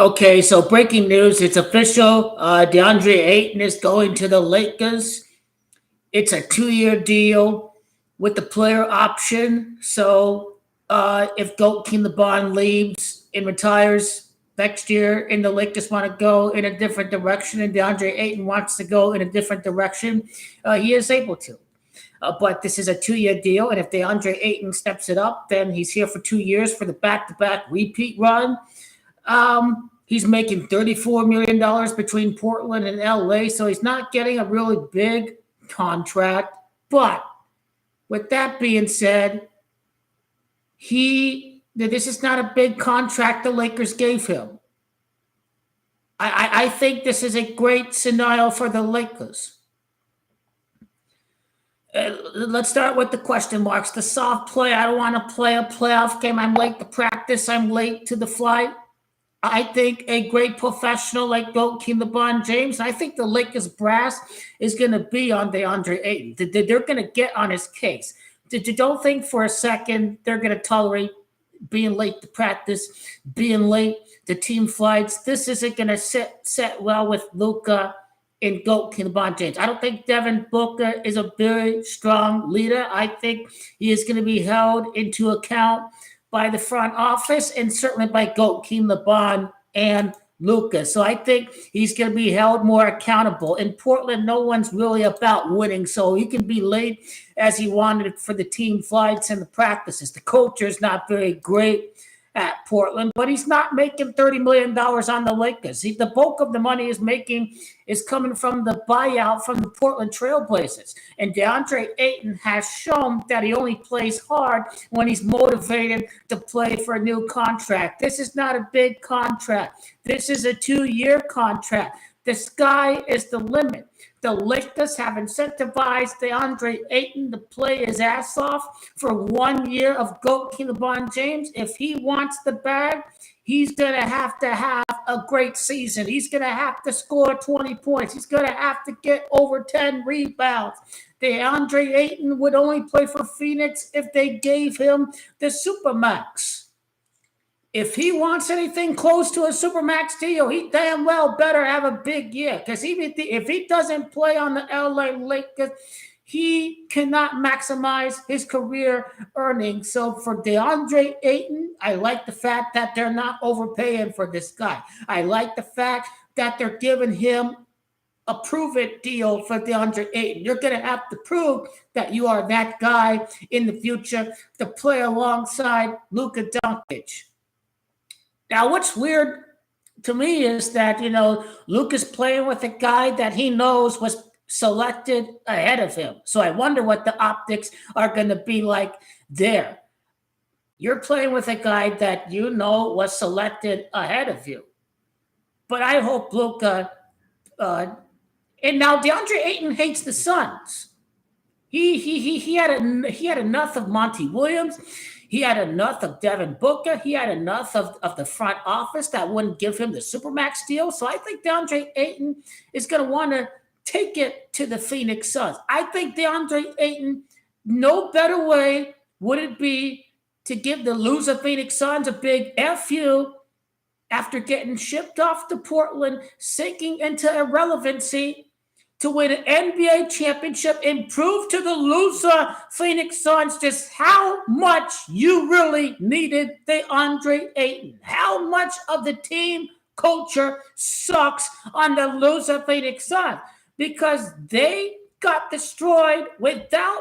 Okay, so breaking news, it's official. DeAndre Ayton is going to the Lakers. It's a 2-year deal with the player option. So if Goat King the Bond leaves and retires next year and the Lakers want to go in a different direction and DeAndre Ayton wants to go in a different direction, he is able to. But this is a 2-year deal, and if DeAndre Ayton steps it up, then he's here for 2 years for the back-to-back repeat run. He's making $34 million between Portland and LA, so he's not getting a really big contract. But with that being said, this is not a big contract the Lakers gave him. I think this is a great scenario for the Lakers. Let's start with the question marks. The soft play. I don't want to play a playoff game. I'm late to practice. I'm late to the flight. I think a great professional like Goat King LeBron James, I think the Lakers brass is going to be on DeAndre Ayton. They're going to get on his case. Don't think for a second they're going to tolerate being late to practice, being late to team flights. This isn't going to set well with Luka and Goat King LeBron James. I don't think Devin Booker is a very strong leader. I think he is going to be held into account by the front office and certainly by Goat King LeBron and Luka. So I think he's going to be held more accountable. In Portland, no one's really about winning, so he can be late as he wanted for the team flights and the practices. The culture is not very great at Portland, but he's not making $30 million on the Lakers. The bulk of the money is coming from the buyout from the Portland Trailblazers. And DeAndre Ayton has shown that he only plays hard when he's motivated to play for a new contract. This is not a big contract. This is a 2-year contract. The sky is the limit. The Lakers have incentivized DeAndre Ayton to play his ass off for 1 year of Goat King LeBron James. If he wants the bag, he's going to have a great season. He's going to have to score 20 points. He's going to have to get over 10 rebounds. DeAndre Ayton would only play for Phoenix if they gave him the Supermax. If he wants anything close to a Supermax deal, he damn well better have a big year. Because if he doesn't play on the LA Lakers, he cannot maximize his career earnings. So for DeAndre Ayton, I like the fact that they're not overpaying for this guy. I like the fact that they're giving him a prove-it deal for DeAndre Ayton. You're going to have to prove that you are that guy in the future to play alongside Luka Doncic. Now, what's weird to me is that, Luka's playing with a guy that he knows was selected ahead of him. So I wonder what the optics are going to be like there. You're playing with a guy that you know was selected ahead of you. But I hope Luka, and now DeAndre Ayton hates the Suns. He had enough of Monty Williams. He had enough of Devin Booker. He had enough of the front office that wouldn't give him the Supermax deal. So I think DeAndre Ayton is going to want to take it to the Phoenix Suns. I think DeAndre Ayton, no better way would it be to give the loser Phoenix Suns a big FU after getting shipped off to Portland, sinking into irrelevancy, to win an NBA championship and prove to the loser Phoenix Suns just how much you really needed DeAndre Ayton. How much of the team culture sucks on the loser Phoenix Suns, because they got destroyed without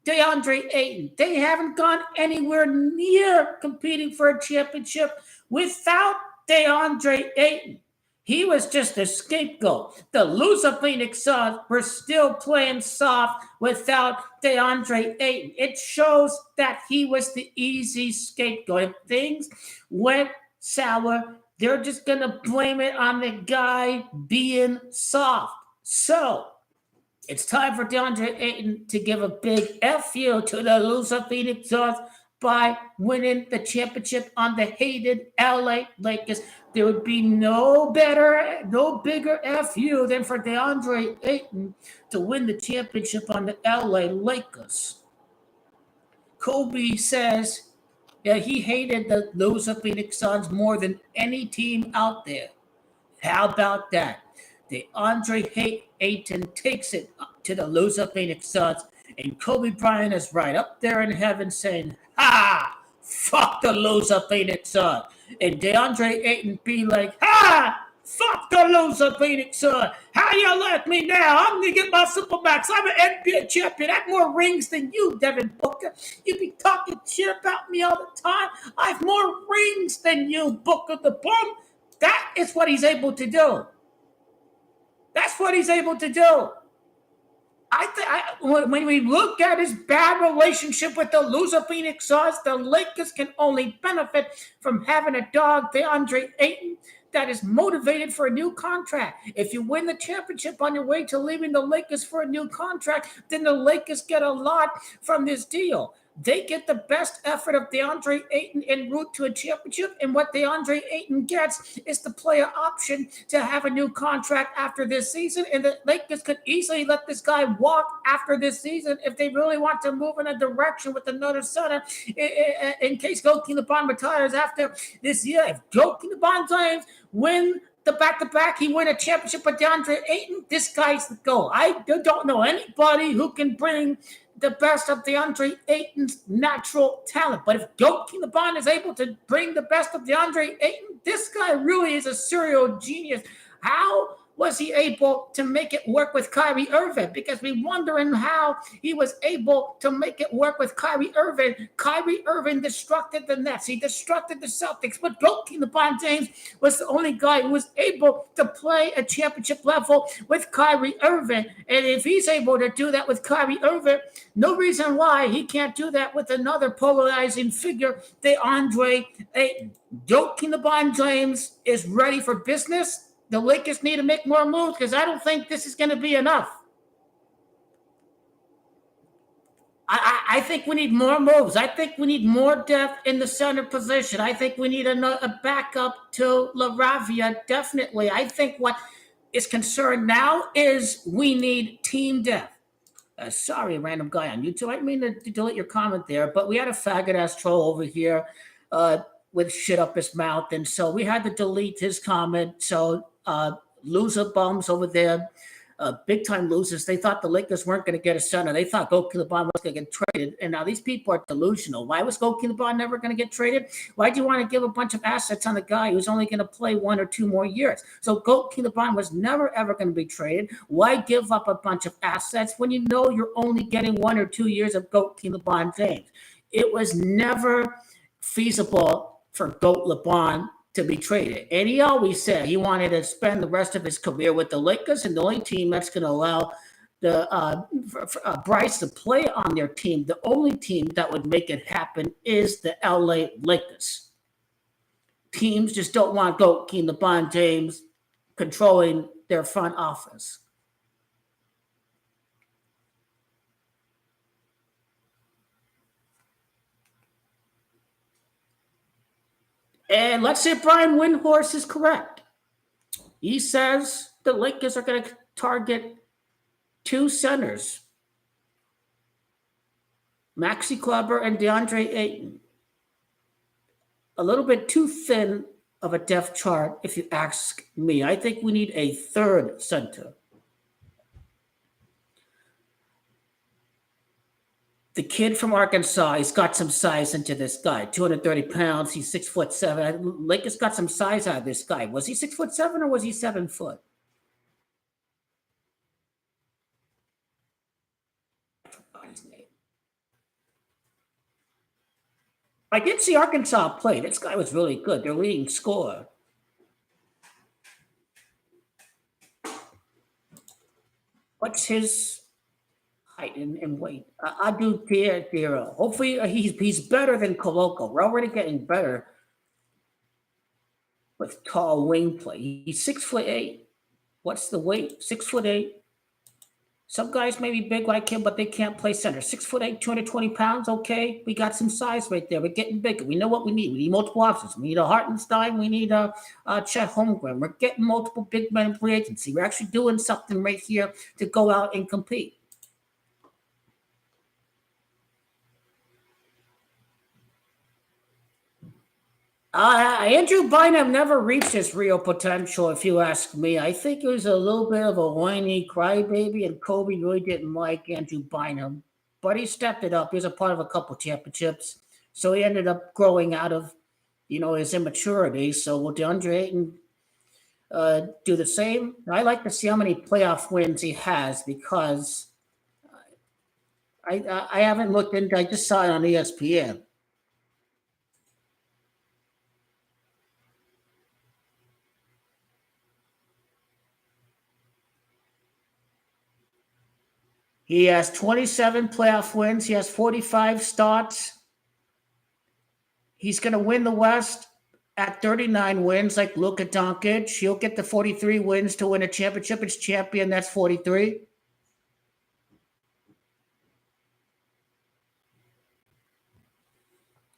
DeAndre Ayton. They haven't gone anywhere near competing for a championship without DeAndre Ayton. He was just a scapegoat. The loser Phoenix Suns were still playing soft without DeAndre Ayton. It shows that he was the easy scapegoat. If things went sour, they're just going to blame it on the guy being soft. So it's time for DeAndre Ayton to give a big FU to the loser Phoenix Suns by winning the championship on the hated LA Lakers. There would be no bigger FU than for DeAndre Ayton to win the championship on the LA Lakers. Kobe says Yeah, he hated the loser Phoenix Suns more than any team out there. How about that? The Ayton takes it up to the loser Phoenix Suns, and Kobe Bryant is right up there in heaven saying, "Ha! Fuck the loser Phoenix Suns." And DeAndre Ayton be like, "Ha! Fuck the loser Phoenix Suns. How you like me now? I'm gonna get my Supermax. I'm an NBA champion. I have more rings than you, Devin Booker. You be talking shit about me all the time. I have more rings than you, Booker the Bum." That is what he's able to do. That's what he's able to do. When we look at his bad relationship with the loser Phoenix Suns, the Lakers can only benefit from having a dog, DeAndre Ayton, that is motivated for a new contract. If you win the championship on your way to leaving the Lakers for a new contract, then the Lakers get a lot from this deal. They get the best effort of DeAndre Ayton en route to a championship, and what DeAndre Ayton gets is the player option to have a new contract after this season, and the Lakers could easily let this guy walk after this season if they really want to move in a direction with another center in case Joakim LeBron retires after this year. If Joakim LeBron James win the back-to-back, he win a championship with DeAndre Ayton, this guy's the goal. I don't know anybody who can bring the best of DeAndre Ayton's natural talent. But if Joakim LeBron is able to bring the best of DeAndre Ayton, this guy really is a serial genius. How was he able to make it work with Kyrie Irving? Because we're wondering how he was able to make it work with Kyrie Irving. Kyrie Irving destructed the Nets. He destructed the Celtics. But Joakim LeBron James was the only guy who was able to play a championship level with Kyrie Irving. And if he's able to do that with Kyrie Irving, no reason why he can't do that with another polarizing figure, DeAndre Ayton. Joakim LeBron James is ready for business. The Lakers need to make more moves because I don't think this is going to be enough. I think we need more moves. I think we need more depth in the center position. I think we need a backup to LaRavia, definitely. I think what is concerned now is we need team depth. Sorry, random guy on YouTube. I didn't mean to delete your comment there, but we had a faggot-ass troll over here with shit up his mouth, and so we had to delete his comment. So loser bums over there, big-time losers. They thought the Lakers weren't going to get a center. They thought Joakim LeBron was going to get traded, and now these people are delusional. Why was Joakim LeBron never going to get traded? Why do you want to give a bunch of assets on a guy who's only going to play 1 or 2 more years? So Joakim LeBron was never, ever going to be traded. Why give up a bunch of assets when you know you're only getting 1 or 2 years of Joakim LeBron James? It was never feasible for Goat LeBron to be traded. And he always said he wanted to spend the rest of his career with the Lakers, and the only team that's going to allow the Bryce to play on their team, the only team that would make it happen is the LA Lakers. Teams just don't want Joakim LeBron James controlling their front office. And let's say Brian Windhorst is correct. He says the Lakers are going to target 2 centers, Maxi Kleber and DeAndre Ayton. A little bit too thin of a depth chart, if you ask me. I think we need a 3rd center. The kid from Arkansas, he's got some size into this guy. 230 pounds. He's 6'7". Lakers got some size out of this guy. Was he 6'7" or was he 7 foot? I forgot his name. I did see Arkansas play. This guy was really good. Their leading scorer. What's his height and weight? Adu Diarra. Hopefully he's better than Koloko. We're already getting better with tall wing play. He's 6'8". What's the weight? 6'8". Some guys may be big like him, but they can't play center. 6'8", 220 pounds. Okay, we got some size right there. We're getting bigger. We know what we need. We need multiple options. We need a Hartenstein. We need a Chet Holmgren. We're getting multiple big men in free agency. We're actually doing something right here to go out and compete. Andrew Bynum never reached his real potential, if you ask me. I think he was a little bit of a whiny crybaby, and Kobe really didn't like Andrew Bynum. But he stepped it up. He was a part of a couple championships. So he ended up growing out of, his immaturity. So will DeAndre Ayton do the same? I like to see how many playoff wins he has because I haven't looked into. I just saw it on ESPN. He has 27 playoff wins. He has 45 starts. He's going to win the West at 39 wins, like Luka Doncic. He'll get the 43 wins to win a championship. It's champion. That's 43.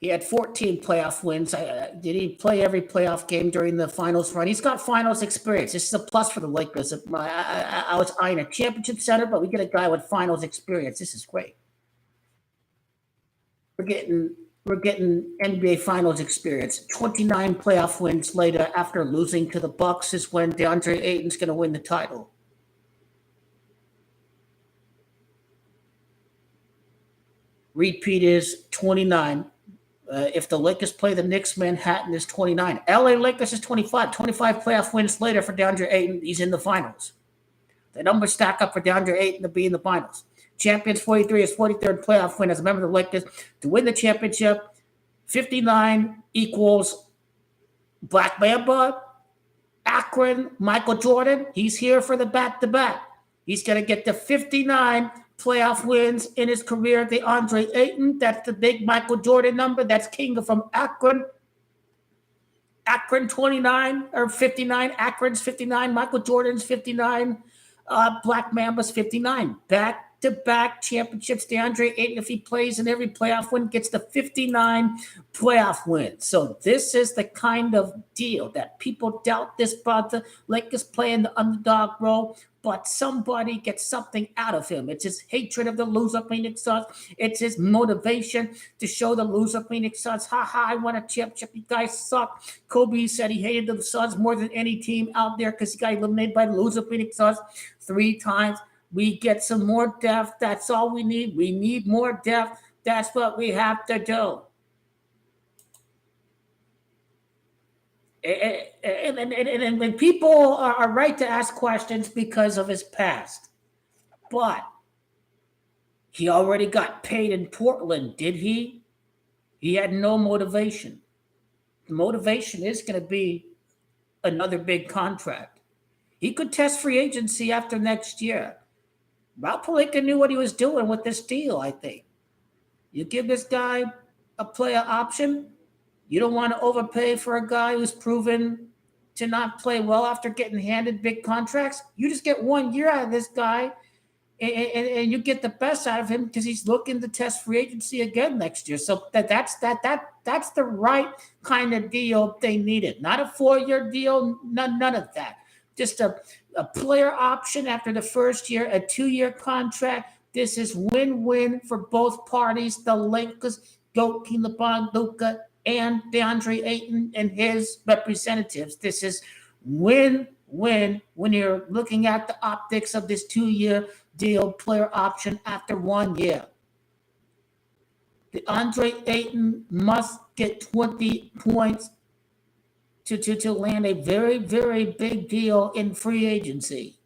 He had 14 playoff wins. Did he play every playoff game during the finals run? He's got finals experience. This is a plus for the Lakers. I was eyeing a championship center, but we get a guy with finals experience. This is great. We're getting NBA Finals experience. 29 playoff wins later, after losing to the Bucks, is when DeAndre Ayton's going to win the title. Repeat is 29. If the Lakers play the Knicks, Manhattan is 29. LA Lakers is 25. 25 playoff wins later for DeAndre Ayton. He's in the finals. The numbers stack up for DeAndre Ayton to be in the finals. Champions 43, his 43rd playoff win as a member of the Lakers to win the championship. 59 equals Black Mamba, Akron, Michael Jordan. He's here for the back-to-back. He's going to get the 59 playoff wins in his career. The Andre Ayton, that's the big Michael Jordan number. That's King from Akron. Akron 29 or 59. Akron's 59. Michael Jordan's 59. Black Mamba's 59. Back-to-back championships. DeAndre Ayton, if he plays in every playoff win, gets the 59 playoff wins. So this is the kind of deal that people doubt this about the Lakers playing the underdog role, but somebody gets something out of him. It's his hatred of the loser Phoenix Suns. It's his motivation to show the loser Phoenix Suns, I won a championship. You guys suck. Kobe said he hated the Suns more than any team out there because he got eliminated by the loser Phoenix Suns 3 times. We get some more depth. That's all we need. We need more depth. That's what we have to do. And when people are right to ask questions because of his past, but he already got paid in Portland, did he? He had no motivation. The motivation is going to be another big contract. He could test free agency after next year. Rob Pelinka knew what he was doing with this deal, I think. You give this guy a player option. You don't want to overpay for a guy who's proven to not play well after getting handed big contracts. You just get 1 year out of this guy, and you get the best out of him because he's looking to test free agency again next year. So that's the right kind of deal they needed. Not a 4-year deal, none of that. Just a player option after the first year, a 2-year contract. This is win-win for both parties. The Lakers, Joakim LeBron, Luka, and DeAndre Ayton and his representatives. This is win-win when you're looking at the optics of this 2-year deal player option after 1 year. DeAndre Ayton must get 20 points to land a very, very big deal in free agency.